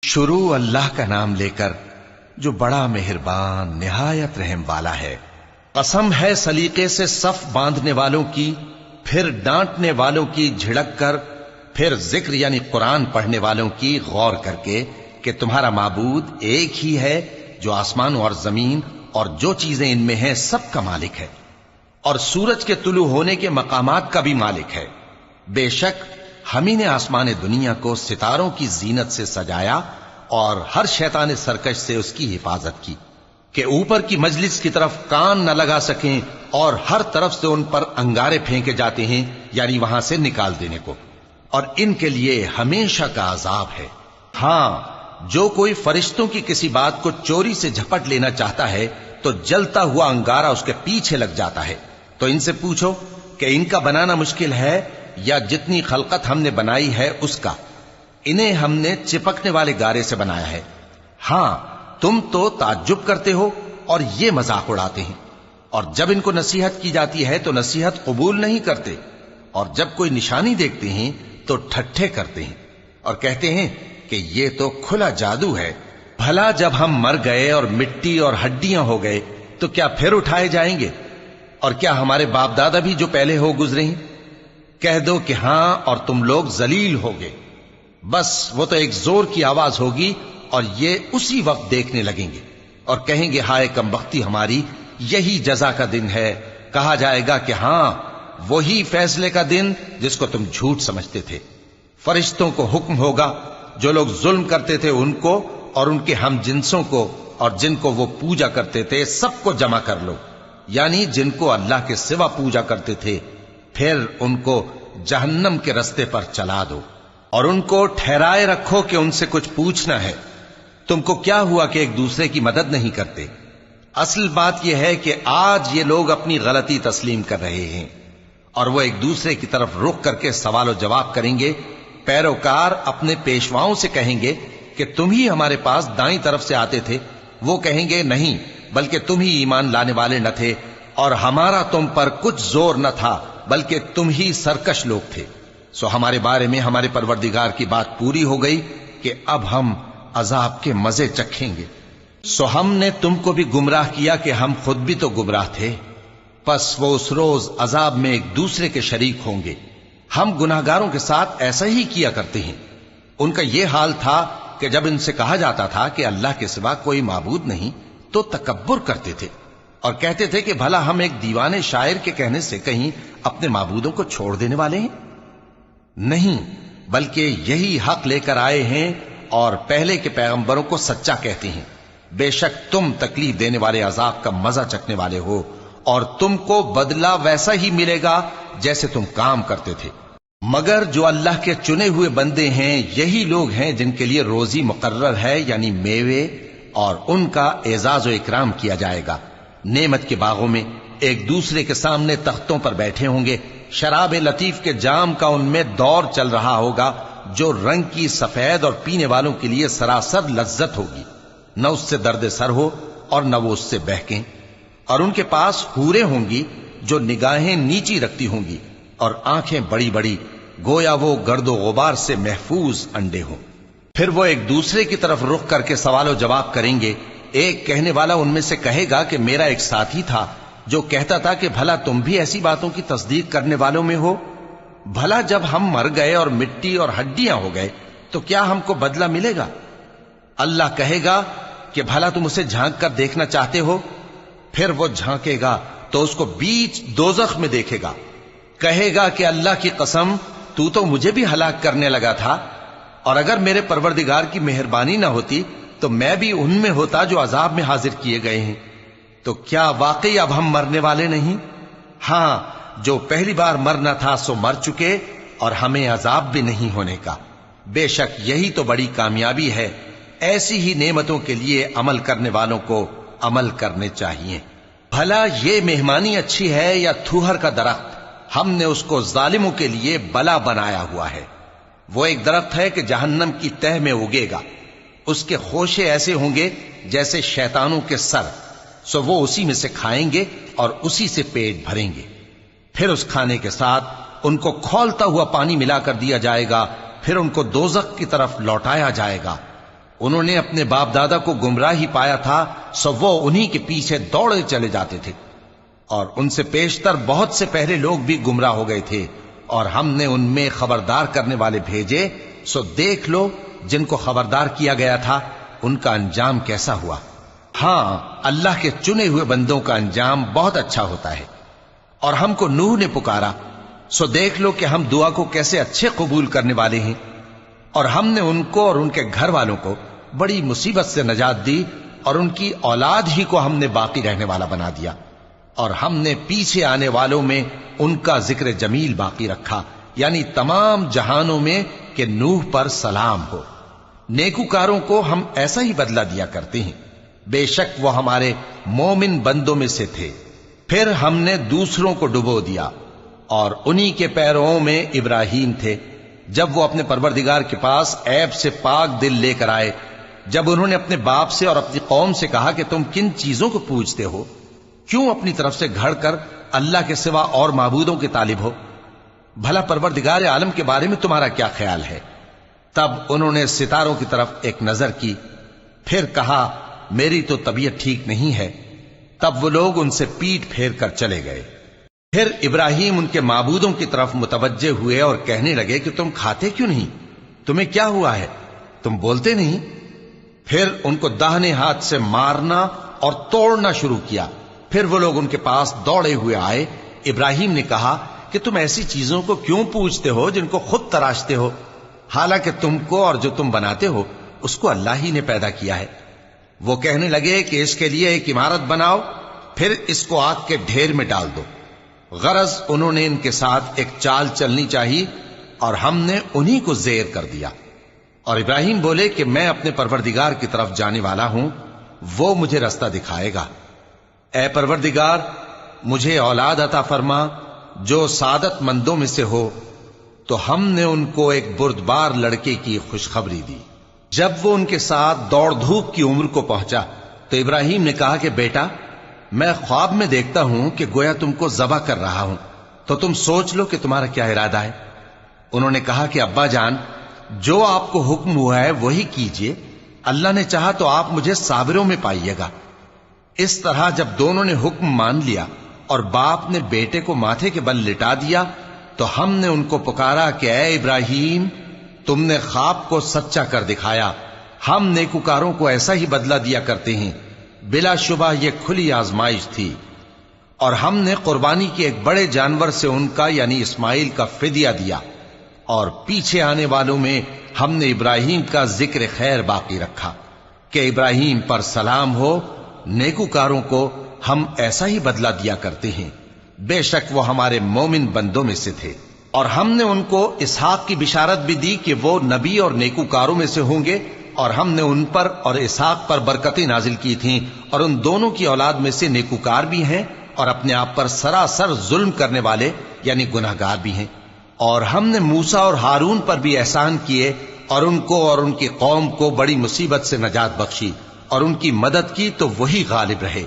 شروع اللہ کا نام لے کر جو بڑا مہربان نہایت رحم والا ہے۔ قسم ہے سلیقے سے صف باندھنے والوں کی، پھر ڈانٹنے والوں کی جھڑک کر، پھر ذکر یعنی قرآن پڑھنے والوں کی غور کر کے کہ تمہارا معبود ایک ہی ہے جو آسمان اور زمین اور جو چیزیں ان میں ہیں سب کا مالک ہے، اور سورج کے طلوع ہونے کے مقامات کا بھی مالک ہے۔ بے شک ہم ہی نے آسمان دنیا کو ستاروں کی زینت سے سجایا اور ہر شیطان سرکش سے اس کی حفاظت کی کہ اوپر کی مجلس کی طرف کان نہ لگا سکیں، اور ہر طرف سے ان پر انگارے پھینکے جاتے ہیں یعنی وہاں سے نکال دینے کو، اور ان کے لیے ہمیشہ کا عذاب ہے۔ ہاں، جو کوئی فرشتوں کی کسی بات کو چوری سے جھپٹ لینا چاہتا ہے تو جلتا ہوا انگارہ اس کے پیچھے لگ جاتا ہے۔ تو ان سے پوچھو کہ ان کا بنانا مشکل ہے یا جتنی خلقت ہم نے بنائی ہے اس کا؟ انہیں ہم نے چپکنے والے گارے سے بنایا ہے۔ ہاں، تم تو تعجب کرتے ہو اور یہ مذاق اڑاتے ہیں، اور جب ان کو نصیحت کی جاتی ہے تو نصیحت قبول نہیں کرتے، اور جب کوئی نشانی دیکھتے ہیں تو ٹھٹھے کرتے ہیں اور کہتے ہیں کہ یہ تو کھلا جادو ہے۔ بھلا جب ہم مر گئے اور مٹی اور ہڈیاں ہو گئے تو کیا پھر اٹھائے جائیں گے؟ اور کیا ہمارے باپ دادا بھی جو پہلے ہو گزرے ہیں؟ کہہ دو کہ ہاں، اور تم لوگ ذلیل ہوگے۔ بس وہ تو ایک زور کی آواز ہوگی اور یہ اسی وقت دیکھنے لگیں گے اور کہیں گے ہائے کم بختی ہماری، یہی جزا کا دن ہے۔ کہا جائے گا کہ ہاں، وہی فیصلے کا دن جس کو تم جھوٹ سمجھتے تھے۔ فرشتوں کو حکم ہوگا جو لوگ ظلم کرتے تھے ان کو اور ان کے ہم جنسوں کو اور جن کو وہ پوجا کرتے تھے سب کو جمع کر لو، یعنی جن کو اللہ کے سوا پوجا کرتے تھے، پھر ان کو جہنم کے رستے پر چلا دو اور ان کو ٹھہرائے رکھو کہ ان سے کچھ پوچھنا ہے۔ تم کو کیا ہوا کہ ایک دوسرے کی مدد نہیں کرتے؟ اصل بات یہ ہے کہ آج یہ لوگ اپنی غلطی تسلیم کر رہے ہیں اور وہ ایک دوسرے کی طرف رخ کر کے سوال و جواب کریں گے۔ پیروکار اپنے پیشواؤں سے کہیں گے کہ تم ہی ہمارے پاس دائیں طرف سے آتے تھے۔ وہ کہیں گے نہیں، بلکہ تم ہی ایمان لانے والے نہ تھے اور ہمارا تم پر کچھ زور نہ تھا، بلکہ تم ہی سرکش لوگ تھے۔ سو ہمارے بارے میں ہمارے پروردگار کی بات پوری ہو گئی کہ اب ہم عذاب کے مزے چکھیں گے۔ سو ہم نے تم کو بھی گمراہ کیا کہ ہم خود بھی تو گمراہ تھے، پس وہ اس روز عذاب میں ایک دوسرے کے شریک ہوں گے۔ ہم گناہگاروں کے ساتھ ایسا ہی کیا کرتے ہیں۔ ان کا یہ حال تھا کہ جب ان سے کہا جاتا تھا کہ اللہ کے سوا کوئی معبود نہیں تو تکبر کرتے تھے اور کہتے تھے کہ بھلا ہم ایک دیوانے شاعر کے کہنے سے کہیں اپنے معبودوں کو چھوڑ دینے والے ہیں؟ نہیں، بلکہ یہی حق لے کر آئے ہیں اور پہلے کے پیغمبروں کو سچا کہتے ہیں۔ بے شک تم تکلیف دینے والے عذاب کا مزہ چکھنے والے ہو اور تم کو بدلہ ویسا ہی ملے گا جیسے تم کام کرتے تھے۔ مگر جو اللہ کے چنے ہوئے بندے ہیں یہی لوگ ہیں جن کے لیے روزی مقرر ہے، یعنی میوے، اور ان کا اعزاز و اکرام کیا جائے گا۔ نعمت کے باغوں میں ایک دوسرے کے سامنے تختوں پر بیٹھے ہوں گے، شراب لطیف کے جام کا ان میں دور چل رہا ہوگا جو رنگ کی سفید اور پینے والوں کے لیے سراسر لذت ہوگی، نہ اس سے درد سر ہو اور نہ وہ اس سے بہکیں۔ اور ان کے پاس حوریں ہوں گی جو نگاہیں نیچی رکھتی ہوں گی اور آنکھیں بڑی بڑی، گویا وہ گرد و غبار سے محفوظ انڈے ہوں۔ پھر وہ ایک دوسرے کی طرف رخ کر کے سوال و جواب کریں گے۔ ایک کہنے والا ان میں سے کہے گا کہ میرا ایک ساتھی تھا جو کہتا تھا کہ بھلا تم بھی ایسی باتوں کی تصدیق کرنے والوں میں ہو؟ بھلا جب ہم مر گئے اور مٹی اور ہڈیاں ہو گئے تو کیا ہم کو بدلہ ملے گا؟ اللہ کہے گا کہ بھلا تم اسے جھانک کر دیکھنا چاہتے ہو؟ پھر وہ جھانکے گا تو اس کو بیچ دوزخ میں دیکھے گا، کہے گا کہ اللہ کی قسم تو مجھے بھی ہلاک کرنے لگا تھا، اور اگر میرے پروردگار کی مہربانی نہ ہوتی تو میں بھی ان میں ہوتا جو عذاب میں حاضر کیے گئے ہیں۔ تو کیا واقعی اب ہم مرنے والے نہیں؟ ہاں، جو پہلی بار مرنا تھا سو مر چکے اور ہمیں عذاب بھی نہیں ہونے کا۔ بے شک یہی تو بڑی کامیابی ہے۔ ایسی ہی نعمتوں کے لیے عمل کرنے والوں کو عمل کرنے چاہیے۔ بھلا یہ مہمانی اچھی ہے یا تھوہر کا درخت؟ ہم نے اس کو ظالموں کے لیے بلا بنایا ہوا ہے۔ وہ ایک درخت ہے کہ جہنم کی تہ میں اگے گا، اس کے خوشے ایسے ہوں گے جیسے شیطانوں کے سر، سو وہ اسی میں سے کھائیں گے اور اسی سے پیٹ بھریں گے۔ پھر اس کھانے کے ساتھ ان کو کھولتا ہوا پانی ملا کر دیا جائے گا، پھر ان کو دوزخ کی طرف لوٹایا جائے گا۔ انہوں نے اپنے باپ دادا کو گمراہی پایا تھا، سو وہ انہی کے پیچھے دوڑے چلے جاتے تھے، اور ان سے پیشتر بہت سے پہلے لوگ بھی گمراہ ہو گئے تھے، اور ہم نے ان میں خبردار کرنے والے بھیجے، سو دیکھ لو جن کو خبردار کیا گیا تھا ان کا انجام کیسا ہوا۔ ہاں، اللہ کے چنے ہوئے بندوں کا انجام بہت اچھا ہوتا ہے۔ اور ہم کو نوح نے پکارا، سو دیکھ لو کہ ہم دعا کو کیسے اچھے قبول کرنے والے ہیں، اور ہم نے ان کو اور ان کے گھر والوں کو بڑی مصیبت سے نجات دی، اور ان کی اولاد ہی کو ہم نے باقی رہنے والا بنا دیا، اور ہم نے پیچھے آنے والوں میں ان کا ذکر جمیل باقی رکھا، یعنی تمام جہانوں میں کہ نوح پر سلام ہو۔ نیکوکاروں کو ہم ایسا ہی بدلہ دیا کرتے ہیں، بے شک وہ ہمارے مومن بندوں میں سے تھے۔ پھر ہم نے دوسروں کو ڈبو دیا، اور انہی کے پیروں میں ابراہیم تھے، جب وہ اپنے پروردگار کے پاس عیب سے پاک دل لے کر آئے، جب انہوں نے اپنے باپ سے اور اپنی قوم سے کہا کہ تم کن چیزوں کو پوجتے ہو، کیوں اپنی طرف سے گھڑ کر اللہ کے سوا اور معبودوں کے طالب ہو؟ بھلا پروردگار عالم کے بارے میں تمہارا کیا خیال ہے؟ تب انہوں نے ستاروں کی طرف ایک نظر کی، پھر کہا میری تو طبیعت ٹھیک نہیں ہے۔ تب وہ لوگ ان سے پیٹ پھیر کر چلے گئے۔ پھر ابراہیم ان کے معبودوں کی طرف متوجہ ہوئے اور کہنے لگے کہ تم کھاتے کیوں نہیں؟ تمہیں کیا ہوا ہے؟ تم بولتے نہیں؟ پھر ان کو داہنے ہاتھ سے مارنا اور توڑنا شروع کیا۔ پھر وہ لوگ ان کے پاس دوڑے ہوئے آئے۔ ابراہیم نے کہا کہ تم ایسی چیزوں کو کیوں پوجتے ہو جن کو خود تراشتے ہو، حالانکہ تم کو اور جو تم بناتے ہو اس کو اللہ ہی نے پیدا کیا ہے۔ وہ کہنے لگے کہ اس کے لیے ایک عمارت بناؤ، پھر اس کو آگ کے ڈھیر میں ڈال دو۔ غرض انہوں نے ان کے ساتھ ایک چال چلنی چاہی، اور ہم نے انہی کو زیر کر دیا۔ اور ابراہیم بولے کہ میں اپنے پروردگار کی طرف جانے والا ہوں، وہ مجھے رستہ دکھائے گا۔ اے پروردگار، مجھے اولاد عطا فرما جو سعادت مندوں میں سے ہو۔ تو ہم نے ان کو ایک بردبار لڑکے کی خوشخبری دی۔ جب وہ ان کے ساتھ دوڑ دھوپ کی عمر کو پہنچا تو ابراہیم نے کہا کہ بیٹا، میں خواب میں دیکھتا ہوں کہ گویا تم کو ذبح کر رہا ہوں، تو تم سوچ لو کہ تمہارا کیا ارادہ ہے۔ انہوں نے کہا کہ ابا جان، جو آپ کو حکم ہوا ہے وہی کیجئے، اللہ نے چاہا تو آپ مجھے صابروں میں پائیے گا۔ اس طرح جب دونوں نے حکم مان لیا اور باپ نے بیٹے کو ماتھے کے بل لٹا دیا، تو ہم نے ان کو پکارا کہ اے ابراہیم، تم نے خواب کو سچا کر دکھایا، ہم نیکوکاروں کو ایسا ہی بدلہ دیا کرتے ہیں، بلا شبہ یہ کھلی آزمائش تھی۔ اور ہم نے قربانی کے ایک بڑے جانور سے ان کا یعنی اسماعیل کا فدیہ دیا، اور پیچھے آنے والوں میں ہم نے ابراہیم کا ذکر خیر باقی رکھا کہ ابراہیم پر سلام ہو۔ نیکوکاروں کو ہم ایسا ہی بدلہ دیا کرتے ہیں، بے شک وہ ہمارے مومن بندوں میں سے تھے۔ اور ہم نے ان کو اسحاق کی بشارت بھی دی کہ وہ نبی اور نیکوکاروں میں سے ہوں گے، اور ہم نے ان پر اور اسحاق پر برکتیں نازل کی تھیں، اور ان دونوں کی اولاد میں سے نیکوکار بھی ہیں اور اپنے آپ پر سراسر ظلم کرنے والے یعنی گناہگار بھی ہیں۔ اور ہم نے موسیٰ اور ہارون پر بھی احسان کیے، اور ان کو اور ان کی قوم کو بڑی مصیبت سے نجات بخشی، اور ان کی مدد کی تو وہی غالب رہے۔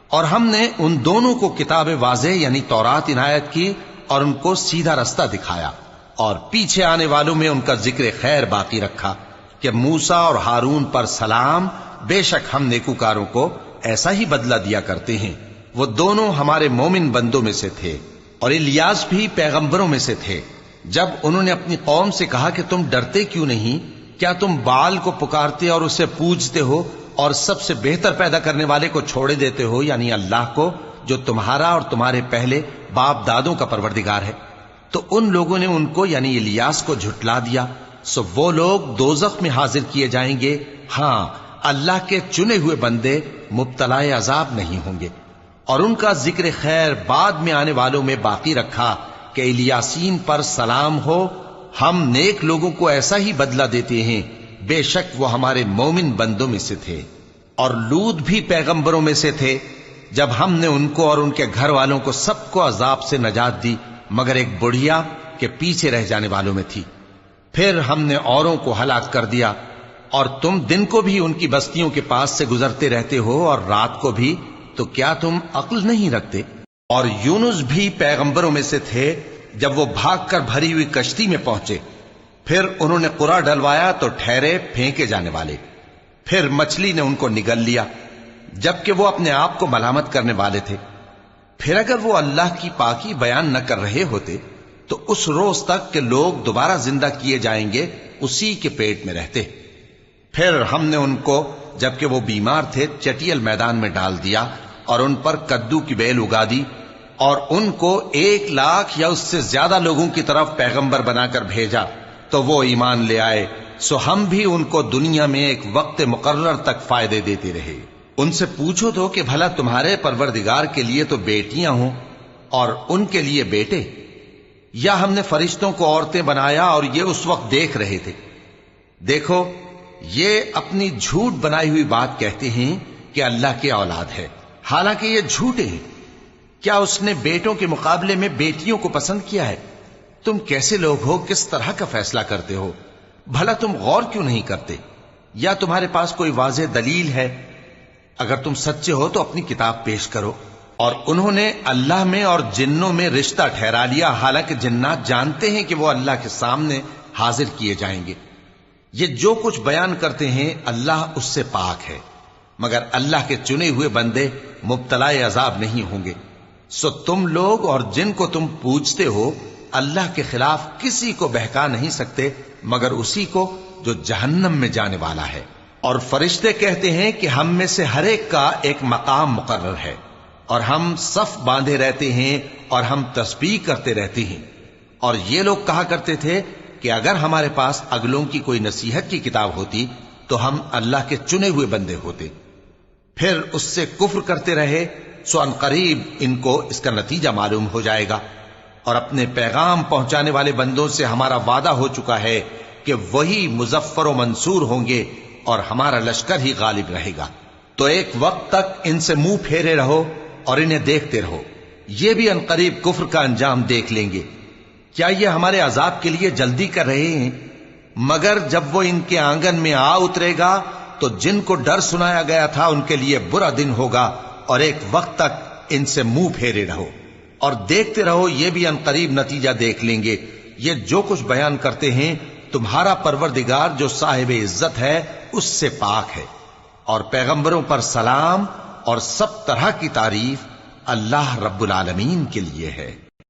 اور ہم نے ان دونوں کو کتاب واضح یعنی تورات عنایت کی، اور ان کو سیدھا رستہ دکھایا، اور پیچھے آنے والوں میں ان کا ذکر خیر باقی رکھا کہ موسیٰ اور ہارون پر سلام، بے شک ہم نیکوکاروں کو ایسا ہی بدلہ دیا کرتے ہیں۔ وہ دونوں ہمارے مومن بندوں میں سے تھے۔ اور الیاس بھی پیغمبروں میں سے تھے۔ جب انہوں نے اپنی قوم سے کہا کہ تم ڈرتے کیوں نہیں؟ کیا تم بال کو پکارتے اور اسے پوجتے ہو، اور سب سے بہتر پیدا کرنے والے کو چھوڑے دیتے ہو یعنی اللہ کو، جو تمہارا اور تمہارے پہلے باپ دادوں کا پروردگار ہے؟ تو ان لوگوں نے ان کو یعنی الیاس کو جھٹلا دیا، سو وہ لوگ دوزخ میں حاضر کیے جائیں گے۔ ہاں، اللہ کے چنے ہوئے بندے مبتلا عذاب نہیں ہوں گے۔ اور ان کا ذکر خیر بعد میں آنے والوں میں باقی رکھا کہ الیاسین پر سلام ہو، ہم نیک لوگوں کو ایسا ہی بدلہ دیتے ہیں، بے شک وہ ہمارے مومن بندوں میں سے تھے۔ اور لوط بھی پیغمبروں میں سے تھے، جب ہم نے ان کو اور ان کے گھر والوں کو سب کو عذاب سے نجات دی، مگر ایک بڑھیا کے پیچھے رہ جانے والوں میں تھی۔ پھر ہم نے اوروں کو ہلاک کر دیا، اور تم دن کو بھی ان کی بستیوں کے پاس سے گزرتے رہتے ہو اور رات کو بھی، تو کیا تم عقل نہیں رکھتے؟ اور یونس بھی پیغمبروں میں سے تھے، جب وہ بھاگ کر بھری ہوئی کشتی میں پہنچے، پھر انہوں نے قرع ڈلوایا تو ٹھہرے پھینکے جانے والے، پھر مچھلی نے ان کو نگل لیا جبکہ وہ اپنے آپ کو ملامت کرنے والے تھے۔ پھر اگر وہ اللہ کی پاکی بیان نہ کر رہے ہوتے تو اس روز تک کہ لوگ دوبارہ زندہ کیے جائیں گے اسی کے پیٹ میں رہتے۔ پھر ہم نے ان کو جبکہ وہ بیمار تھے چٹیل میدان میں ڈال دیا اور ان پر کدو کی بیل اگا دی، اور ان کو 1,00,000 یا اس سے زیادہ لوگوں کی طرف پیغمبر بنا کر بھیجا تو وہ ایمان لے آئے، سو ہم بھی ان کو دنیا میں ایک وقت مقرر تک فائدے دیتے رہے۔ ان سے پوچھو تو کہ بھلا تمہارے پروردگار کے لیے تو بیٹیاں ہوں اور ان کے لیے بیٹے، یا ہم نے فرشتوں کو عورتیں بنایا اور یہ اس وقت دیکھ رہے تھے؟ دیکھو، یہ اپنی جھوٹ بنائی ہوئی بات کہتے ہیں کہ اللہ کی اولاد ہے، حالانکہ یہ جھوٹے ہیں۔ کیا اس نے بیٹوں کے مقابلے میں بیٹیوں کو پسند کیا ہے؟ تم کیسے لوگ ہو، کس طرح کا فیصلہ کرتے ہو؟ بھلا تم غور کیوں نہیں کرتے؟ یا تمہارے پاس کوئی واضح دلیل ہے؟ اگر تم سچے ہو تو اپنی کتاب پیش کرو۔ اور انہوں نے اللہ میں اور جنوں میں رشتہ ٹھہرا لیا، حالانکہ جنات جانتے ہیں کہ وہ اللہ کے سامنے حاضر کیے جائیں گے۔ یہ جو کچھ بیان کرتے ہیں اللہ اس سے پاک ہے، مگر اللہ کے چنے ہوئے بندے مبتلا عذاب نہیں ہوں گے۔ سو تم لوگ اور جن کو تم پوجتے ہو اللہ کے خلاف کسی کو بہکا نہیں سکتے مگر اسی کو جو جہنم میں جانے والا ہے۔ اور فرشتے کہتے ہیں کہ ہم میں سے ہر ایک کا ایک مقام مقرر ہے، اور ہم صف باندھے رہتے ہیں اور ہم تسبیح کرتے رہتے ہیں۔ اور یہ لوگ کہا کرتے تھے کہ اگر ہمارے پاس اگلوں کی کوئی نصیحت کی کتاب ہوتی تو ہم اللہ کے چنے ہوئے بندے ہوتے۔ پھر اس سے کفر کرتے رہے، سو ان قریب ان کو اس کا نتیجہ معلوم ہو جائے گا۔ اور اپنے پیغام پہنچانے والے بندوں سے ہمارا وعدہ ہو چکا ہے کہ وہی مظفر و منصور ہوں گے اور ہمارا لشکر ہی غالب رہے گا۔ تو ایک وقت تک ان سے منہ پھیرے رہو اور انہیں دیکھتے رہو، یہ بھی انقریب کفر کا انجام دیکھ لیں گے۔ کیا یہ ہمارے عذاب کے لیے جلدی کر رہے ہیں؟ مگر جب وہ ان کے آنگن میں آ اترے گا تو جن کو ڈر سنایا گیا تھا ان کے لیے برا دن ہوگا، اور ایک وقت تک ان سے منہ پھیرے رہو اور دیکھتے رہو، یہ بھی انقریب نتیجہ دیکھ لیں گے۔ یہ جو کچھ بیان کرتے ہیں تمہارا پروردگار جو صاحب عزت ہے اس سے پاک ہے، اور پیغمبروں پر سلام اور سب طرح کی تعریف اللہ رب العالمین کے لیے ہے۔